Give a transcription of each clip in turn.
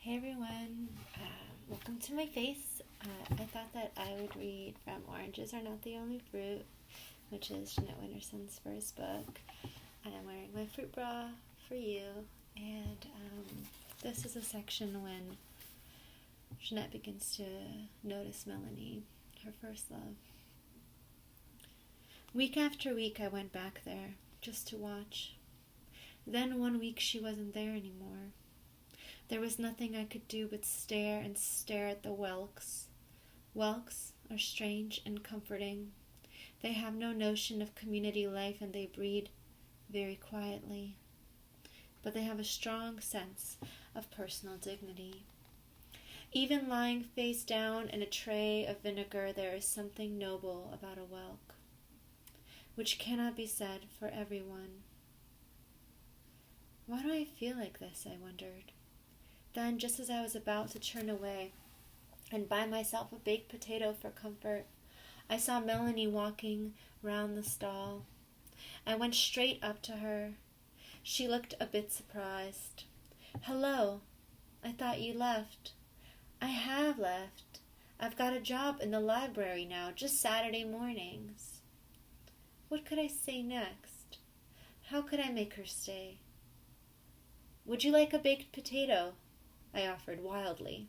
Hey everyone, welcome to my face. I thought that I would read from Oranges Are Not the Only Fruit, which is Jeanette Winterson's first book. I'm wearing my fruit bra for you, and this is a section when Jeanette begins to notice Melanie, her first love. Week after week I went back there, just to watch. Then one week she wasn't there anymore. There was nothing I could do but stare and stare at the whelks. Whelks are strange and comforting. They have no notion of community life and they breed very quietly. But they have a strong sense of personal dignity. Even lying face down in a tray of vinegar, there is something noble about a whelk, which cannot be said for everyone. Why do I feel like this, I wondered. Then, just as I was about to turn away and buy myself a baked potato for comfort, I saw Melanie walking round the stall. I went straight up to her. She looked a bit surprised. "Hello. I thought you left." "I have left. I've got a job in the library now, just Saturday mornings." What could I say next? How could I make her stay? "Would you like a baked potato?" I offered wildly.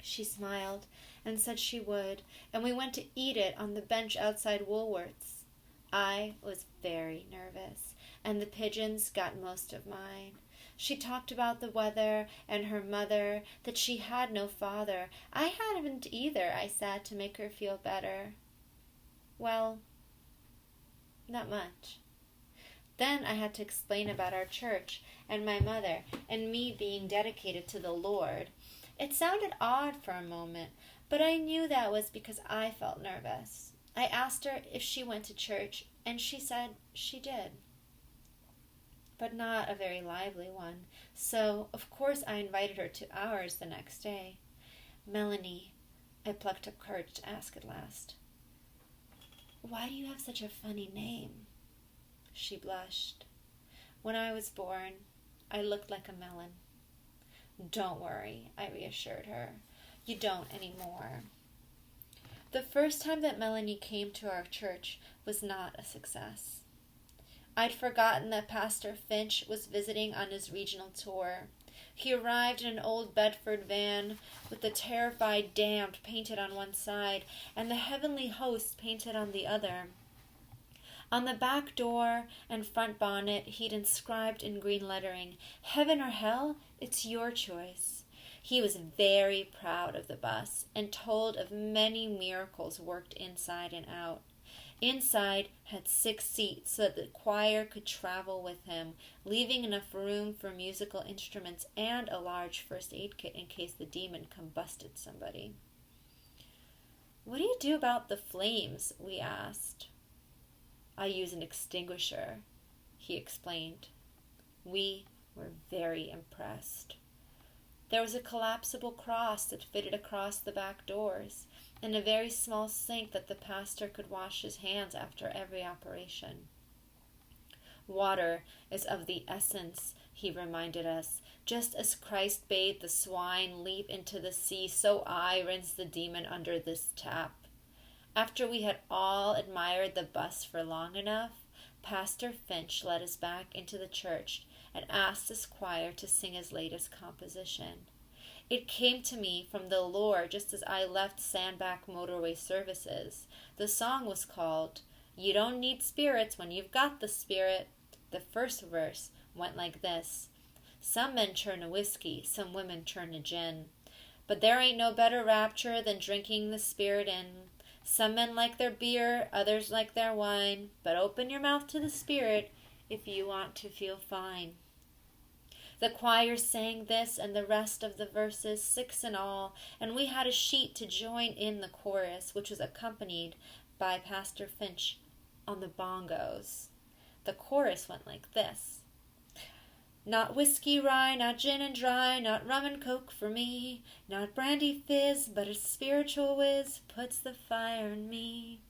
She smiled and said she would, and we went to eat it on the bench outside Woolworth's. I was very nervous, and the pigeons got most of mine. She talked about the weather and her mother, that she had no father. I hadn't either, I said, to make her feel better. Well, not much. Then I had to explain about our church and my mother and me being dedicated to the Lord. It sounded odd for a moment, but I knew that was because I felt nervous. I asked her if she went to church, and she said she did, but not a very lively one. So, of course, I invited her to ours the next day. "Melanie," I plucked up courage to ask at last, "why do you have such a funny name?" She blushed. "When I was born, I looked like a melon." "Don't worry," I reassured her. "You don't anymore." The first time that Melanie came to our church was not a success. I'd forgotten that Pastor Finch was visiting on his regional tour. He arrived in an old Bedford van with the terrified damned painted on one side and the heavenly host painted on the other. On the back door and front bonnet he'd inscribed in green lettering, "Heaven or hell, it's your choice." He was very proud of the bus and told of many miracles worked inside and out. Inside had 6 seats so that the choir could travel with him, leaving enough room for musical instruments and a large first aid kit in case the demon combusted somebody. "What do you do about the flames?" we asked. "I use an extinguisher," he explained. We were very impressed. There was a collapsible cross that fitted across the back doors, and a very small sink that the pastor could wash his hands after every operation. "Water is of the essence," he reminded us. "Just as Christ bade the swine leap into the sea, so I rinse the demon under this tap." After we had all admired the bus for long enough, Pastor Finch led us back into the church and asked his choir to sing his latest composition. It came to me from the Lord just as I left Sandbach Motorway Services. The song was called "You Don't Need Spirits When You've Got the Spirit." The first verse went like this: "Some men turn to whiskey, some women turn to gin. But there ain't no better rapture than drinking the Spirit in. Some men like their beer, others like their wine, but open your mouth to the Spirit if you want to feel fine." The choir sang this and the rest of the verses, 6 in all, and we had a sheet to join in the chorus, which was accompanied by Pastor Finch on the bongos. The chorus went like this: "Not whiskey rye, not gin and dry, not rum and coke for me, not brandy fizz, but a spiritual whiz puts the fire in me."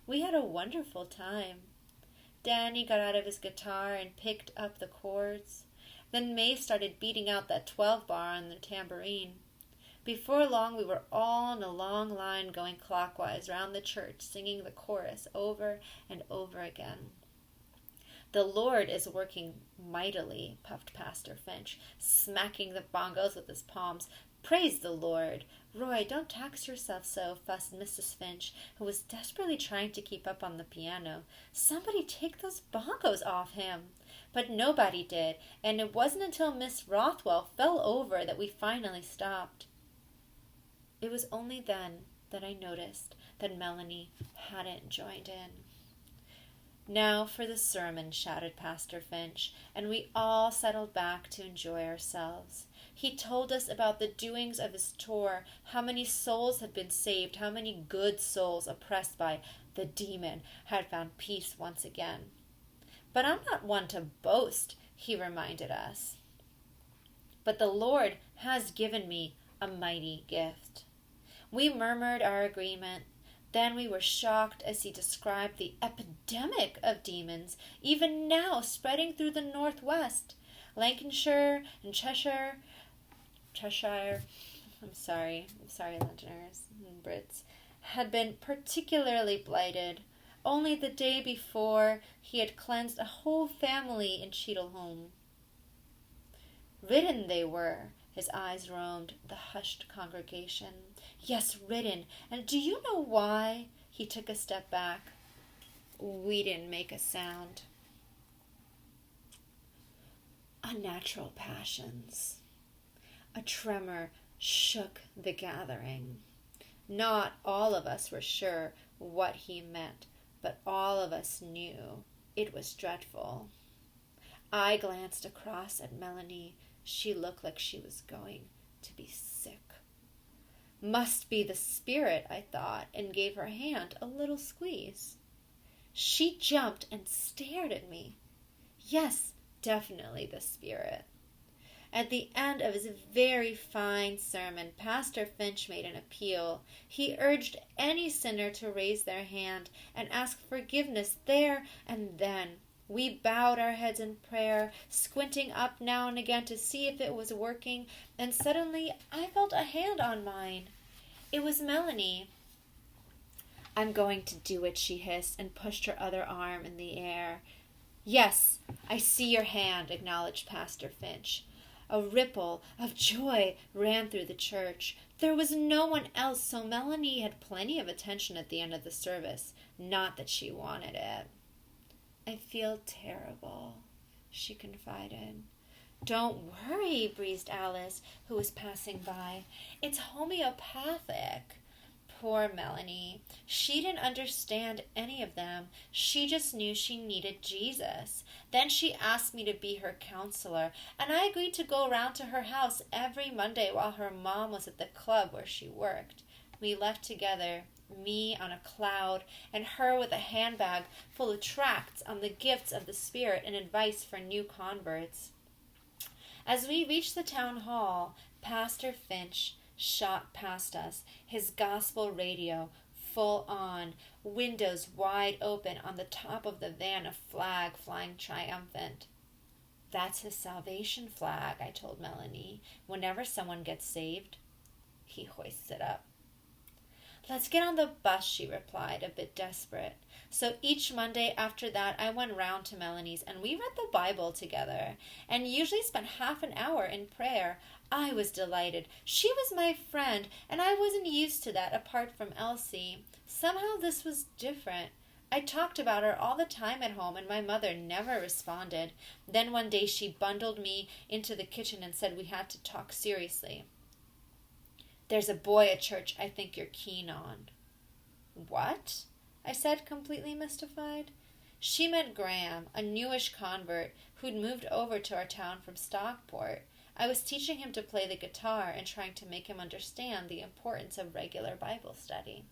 We had a wonderful time. Danny got out of his guitar and picked up the chords. Then May started beating out that 12-bar on the tambourine. Before long, we were all in a long line going clockwise round the church, singing the chorus over and over again. "The Lord is working mightily," puffed Pastor Finch, smacking the bongos with his palms. "Praise the Lord." "Roy, don't tax yourself so," fussed Mrs. Finch, who was desperately trying to keep up on the piano. "Somebody take those bongos off him." But nobody did, and it wasn't until Miss Rothwell fell over that we finally stopped. It was only then that I noticed that Melanie hadn't joined in. "Now for the sermon," shouted Pastor Finch, and we all settled back to enjoy ourselves. He told us about the doings of his tour, how many souls had been saved, how many good souls oppressed by the demon had found peace once again. "But I'm not one to boast," he reminded us. "But the Lord has given me a mighty gift." We murmured our agreement. Then we were shocked as he described the epidemic of demons, even now spreading through the Northwest. Lancashire and Cheshire, I'm sorry, Londoners and Brits, had been particularly blighted. Only the day before, he had cleansed a whole family in Cheadleholm. Ridden they were. His eyes roamed the hushed congregation. "Yes, ridden. And do you know why?" He took a step back. We didn't make a sound. Unnatural passions. A tremor shook the gathering. Not all of us were sure what he meant, but all of us knew it was dreadful. I glanced across at Melanie. She looked like she was going to be sick. "Must be the spirit," I thought, and gave her hand a little squeeze. She jumped and stared at me. Yes, definitely the spirit. At the end of his very fine sermon, Pastor Finch made an appeal. He urged any sinner to raise their hand and ask forgiveness there and then. We bowed our heads in prayer, squinting up now and again to see if it was working, and suddenly I felt a hand on mine. It was Melanie. "I'm going to do it," she hissed, and pushed her other arm in the air. "Yes, I see your hand," acknowledged Pastor Finch. A ripple of joy ran through the church. There was no one else, so Melanie had plenty of attention at the end of the service. Not that she wanted it. "I feel terrible," she confided. "Don't worry," breezed Alice, who was passing by. "It's homeopathic." Poor Melanie. She didn't understand any of them. She just knew she needed Jesus. Then she asked me to be her counselor, and I agreed to go around to her house every Monday while her mom was at the club where she worked. We left together, me on a cloud, and her with a handbag full of tracts on the gifts of the Spirit and advice for new converts. As we reached the town hall, Pastor Finch shot past us, his gospel radio full on, windows wide open, on the top of the van a flag flying triumphant. "That's his salvation flag," I told Melanie. "Whenever someone gets saved, he hoists it up." "Let's get on the bus," she replied, a bit desperate. So each Monday after that, I went round to Melanie's, and we read the Bible together, and usually spent half an hour in prayer. I was delighted. She was my friend, and I wasn't used to that apart from Elsie. Somehow this was different. I talked about her all the time at home, and my mother never responded. Then one day she bundled me into the kitchen and said we had to talk seriously. "There's a boy at church I think you're keen on." "What?" I said, completely mystified. She meant Graham, a newish convert who'd moved over to our town from Stockport. I was teaching him to play the guitar and trying to make him understand the importance of regular Bible study.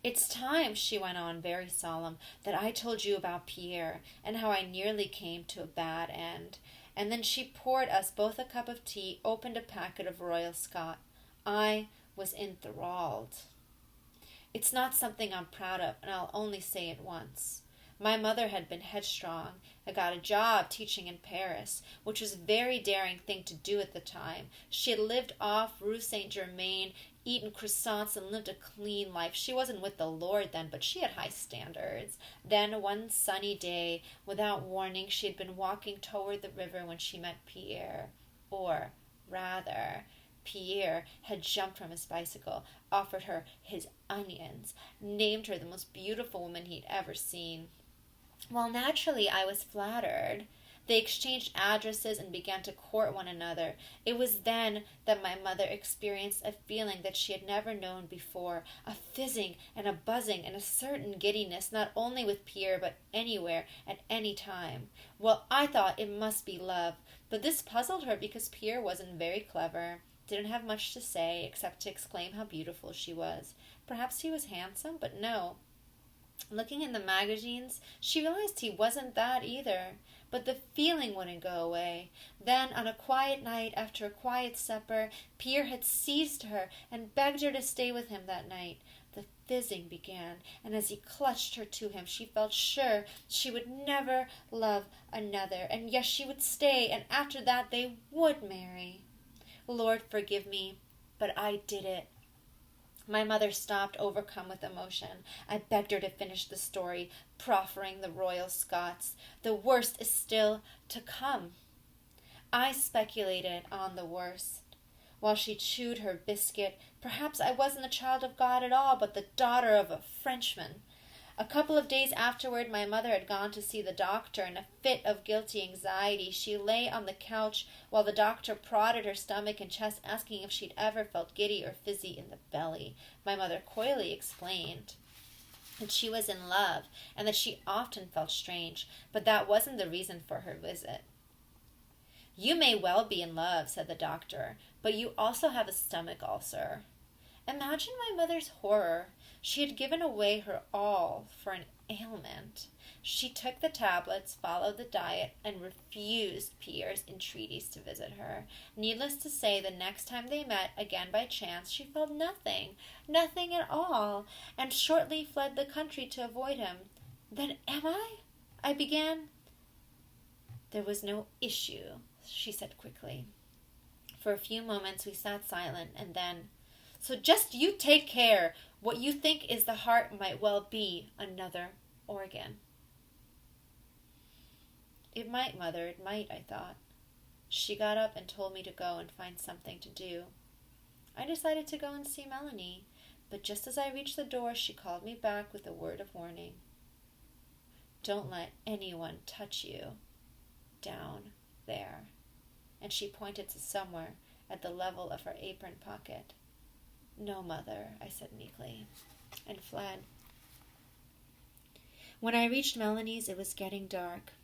"It's time," she went on, very solemn, "that I told you about Pierre and how I nearly came to a bad end." And then she poured us both a cup of tea, opened a packet of Royal Scot. I was enthralled. It's not something I'm proud of, and I'll only say it once. My mother had been headstrong. I got a job teaching in Paris, which was a very daring thing to do at the time. She had lived off Rue Saint-Germain, eaten croissants, and lived a clean life. She wasn't with the Lord then, but she had high standards. Then, one sunny day, without warning, she had been walking toward the river when she met Pierre. Or, rather, Pierre had jumped from his bicycle, offered her his onions, named her the most beautiful woman he'd ever seen. Well, naturally, I was flattered. They exchanged addresses and began to court one another. It was then that my mother experienced a feeling that she had never known before, a fizzing and a buzzing and a certain giddiness, not only with Pierre, but anywhere, at any time. Well, I thought it must be love, but this puzzled her because Pierre wasn't very clever, didn't have much to say except to exclaim how beautiful she was. Perhaps he was handsome, but no. Looking in the magazines, she realized he wasn't that either. But the feeling wouldn't go away. Then, on a quiet night, after a quiet supper, Pierre had seized her and begged her to stay with him that night. The fizzing began, and as he clutched her to him, she felt sure she would never love another. And yes, she would stay, and after that they would marry. Lord, forgive me, but I did it. My mother stopped, overcome with emotion. I begged her to finish the story, proffering the royal Scots. The worst is still to come. I speculated on the worst. While she chewed her biscuit, perhaps I wasn't the child of God at all, but the daughter of a Frenchman. A couple of days afterward, my mother had gone to see the doctor. In a fit of guilty anxiety, she lay on the couch while the doctor prodded her stomach and chest, asking if she'd ever felt giddy or fizzy in the belly. My mother coyly explained that she was in love and that she often felt strange, but that wasn't the reason for her visit. "You may well be in love," said the doctor, "but you also have a stomach ulcer." Imagine my mother's horror. She had given away her all for an ailment. She took the tablets, followed the diet, and refused Pierre's entreaties to visit her. Needless to say, the next time they met, again by chance, she felt nothing at all, and shortly fled the country to avoid him. "Then am I began. "There was no issue," she said quickly. For a few moments we sat silent, and then, "So just you take care. What you think is the heart might well be another organ." "It might, Mother, it might," I thought. She got up and told me to go and find something to do. I decided to go and see Melanie, but just as I reached the door, she called me back with a word of warning. "Don't let anyone touch you down there." And she pointed to somewhere at the level of her apron pocket. "No, Mother," I said meekly, and fled. When I reached Melanie's, it was getting dark.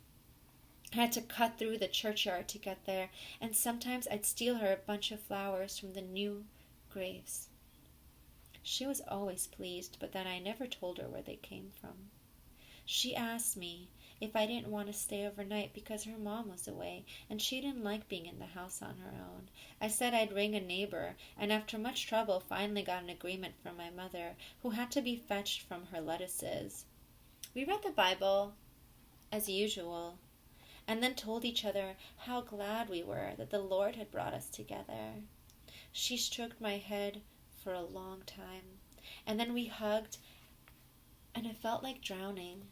I had to cut through the churchyard to get there, and sometimes I'd steal her a bunch of flowers from the new graves. She was always pleased, but then I never told her where they came from. She asked me if I didn't want to stay overnight because her mom was away, and she didn't like being in the house on her own. I said I'd ring a neighbor, and after much trouble finally got an agreement from my mother, who had to be fetched from her lettuces. We read the Bible, as usual, and then told each other how glad we were that the Lord had brought us together. She stroked my head for a long time, and then we hugged, and it felt like drowning.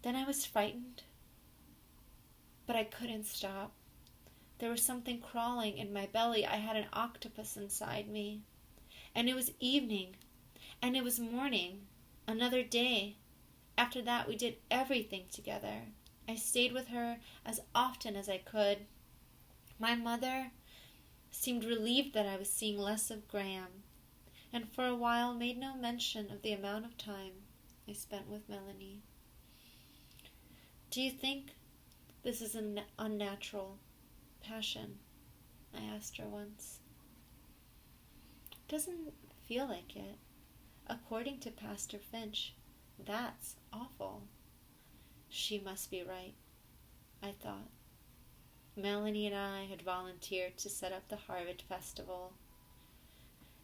Then I was frightened, but I couldn't stop. There was something crawling in my belly. I had an octopus inside me. And it was evening, and it was morning, another day. After that, we did everything together. I stayed with her as often as I could. My mother seemed relieved that I was seeing less of Graham, and for a while made no mention of the amount of time I spent with Melanie. "Do you think this is an unnatural passion?" I asked her once. "Doesn't feel like it. According to Pastor Finch, that's awful." She must be right, I thought. Melanie and I had volunteered to set up the Harvard Festival,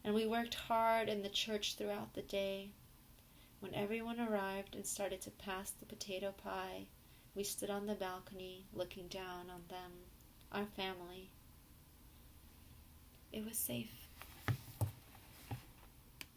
and we worked hard in the church throughout the day. When everyone arrived and started to pass the potato pie, we stood on the balcony looking down on them, our family. It was safe.